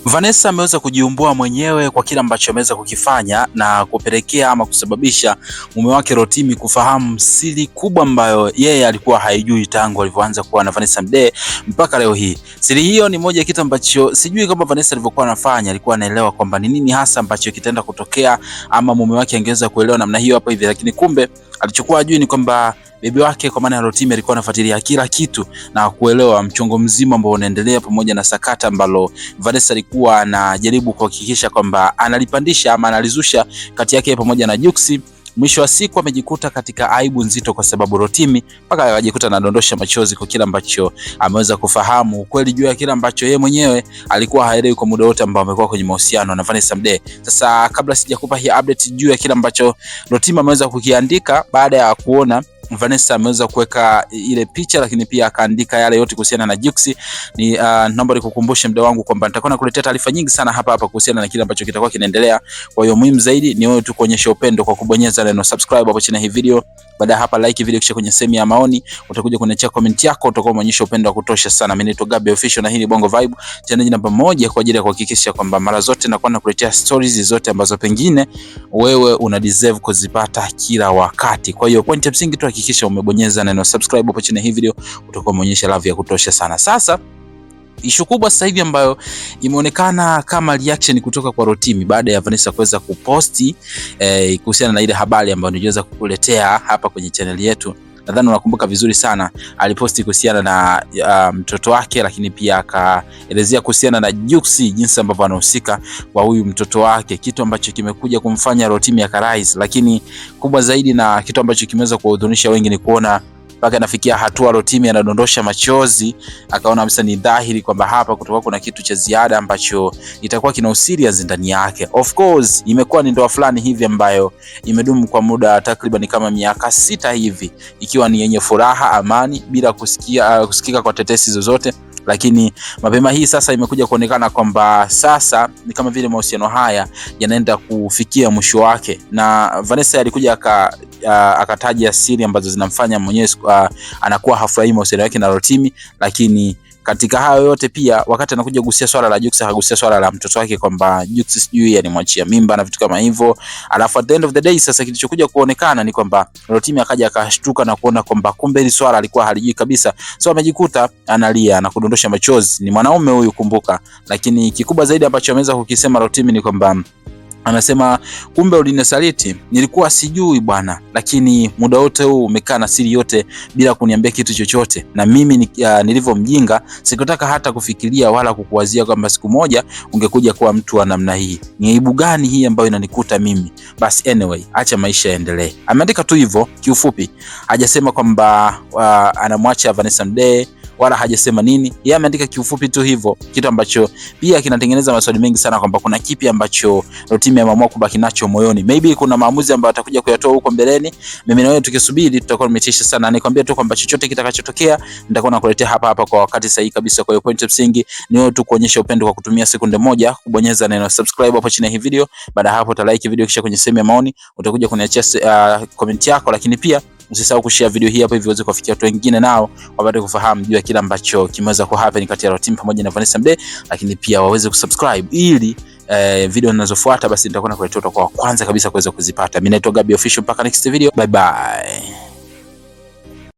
Vanessa ameweza kujiumbua mwenyewe kwa kile ambacho ameweza kukifanya na kupelekea ama kusababisha mume wake Rotimi kufahamu siri kubwa ambayo yeye alikuwa haijui tangu alivyoanza kuwa na Vanessa Mdee mpaka leo hii. Siri hiyo ni moja ya kitu ambacho sijui kama Vanessa alivyokuwa anafanya alikuwa anaelewa kwamba ni nini hasa ambacho kitaenda kutokea ama mume wake angeweza kuelewa namna hiyo hapo hivi, lakini kumbe alichokuwa ajui ni kwamba bibi wake kwa maana ya Rotimi alikuwa anafuatilia kila kitu na kuelewa mchongo mzima ambao unaendelea pamoja na sakata ambalo Vanessa alikuwa anajaribu kuhakikisha kwamba analipandisha ama analizusha kati yake pamoja na Jux. Mwisho wa siku amejikuta katika aibu nzito kwa sababu Rotimi mpaka akajikuta anadondosha machozi kwa kila ambacho ameweza kufahamu ukweli juu ya kila ambacho yeye mwenyewe alikuwa haelewi kwa muda wote ambao amekuwa kwenye mahusiano na Vanessa Mdee. Sasa kabla sijakupa hii update juu ya kila ambacho Rotimi ameweza kukiandika baada ya kuona Vanessa ameweza kuweka ile picha, lakini pia akaandika yale yote kuhusiana na Jux. Ni naomba nikukumbushe mda wangu kwamba nitakuwa nakuletea taarifa nyingi sana hapa kuhusiana na kile ambacho kitakuwa kinaendelea. Kwa hiyo muhimu zaidi ni wewe tu kuonyesha upendo kwa kubonyeza neno subscribe hapo chini ya hii video. Baada hapa like video kisha kwenye sehemu ya maoni utakuja kuniachia comment yako, utakuwa umeonyesha upendo wa kutosha sana. Mimi naitwa Gabby Official na hii ni Bongo Vibe, channel namba 1 kwa ajili ya kuhakikisha kwamba mara zote nakuwa nakuletea stories zote ambazo pengine wewe una deserve kuzipata kila wakati. Kwa hiyo point ya msingi tu hakikisha umebonyeza neno subscribe hapo chini ya hii video, utakuwa umeonyesha love ya kutosha sana. Sasa issue kubwa sasa hivi ambayo imeonekana kama reaction kutoka kwa Rotimi baada ya Vanessa kuweza kuposti kuhusiana na ile habari ambayo niliweza kukuletea hapa kwenye channel yetu. Nadhani unakumbuka vizuri sana, aliposti kuhusiana na mtoto wake, lakini pia akaelezea kuhusiana na Jux, jinsi ambavyo anahusika kwa huyu mtoto wake, kitu ambacho kimekuja kumfanya Rotimi akarise. Lakini kubwa zaidi na kitu ambacho kimeweza kuhudhunisha wengi ni kuona mpaka nafikia hatua Rotimi anadondosha machozi, akaona kabisa ni dhahiri kwamba hapa kutoka kuna kitu cha ziada ambacho itakuwa kina usirias ndani yake. Of course imekuwa ni ndoa fulani hivi ambayo imedumu kwa muda takriban kama miaka 6 hivi, ikiwa ni yenye furaha, amani, bila kusikika kwa tetesi zozote. Lakini mapema hii sasa imekuja kuonekana kwamba sasa ni kama vile mahusiano haya yanaenda kufikia mwisho wake, na Vanessa alikuja akataja siri ambazo zinamfanya mwenyewe anakuwa hafurahi mahusiano yake na Rotimi. Lakini katika hayo yote pia wakati anakuja kugusia swala la Jux, akagusia swala la mtoto wake kwamba Jux sijui alimwachia mimba na vitu kama hivyo. Alafu at the end of the day sasa kilichokuja kuonekana ni kwamba Rotimi akaja akashtuka na kuona kwamba kumbe hili swala alikuwa halijui kabisa. So amejikuta analia na kudondosha machozi. Ni mwanaume huyu, kumbuka. Lakini kikubwa zaidi ambacho ameweza kukisema Rotimi ni kwamba anasema kumbe ulinisaliti, nilikuwa sijui bwana, lakini muda wote huu umekaa na siri yote bila kuniambia kitu chochote, na mimi nilivyo mjinga sikutaka hata kufikiria wala kukuwazia kwamba siku moja ungekuja kuwa mtu wa namna hii. Ni aibu gani hii ambayo inanikuta mimi? Basi anyway, acha maisha yaendelee. Ameandika tu hivyo kiufupi, hajasema kwamba anamwacha Vanessa Mdee wala hajasema nini. Yeye ameandika kiufupi tu hivyo, kitu ambacho pia kinatengeneza maswali mengi sana kwamba kuna kipi ambacho Rotimi ameamua kubaki nacho moyoni. Maybe kuna maamuzi ambayo atakuja kuyatoa huko mbeleni. Mimi na wewe tukisubiri tutakuwa tumetisha sana. Nikwambia tu kwamba chochote kitakachotokea nitakuwa nakuletea hapa kwa wakati sahihi kabisa. Kwa hiyo point msingi ni wewe tu kuonyesha upendo kwa kutumia sekunde moja kubonyeza neno subscribe hapo chini ya hii video. Baada hapo uta like video, kisha kwenye sehemu ya maoni utakuja kuniachia comment yako, lakini pia usisahau kushare video hii hapo ili iweze kufikia watu wengine nao wapate kufahamu juu ya kile ambacho kimeweza kuhappen kati ya Rotimi pamoja na Vanessa Mdee, lakini pia waweze kusubscribe ili video zinazofuata basi nitakuwa nakuletea kwa kwanza kabisa kuweza kuzipata. Mimi naitwa Gabby Official, mpaka next video, bye bye.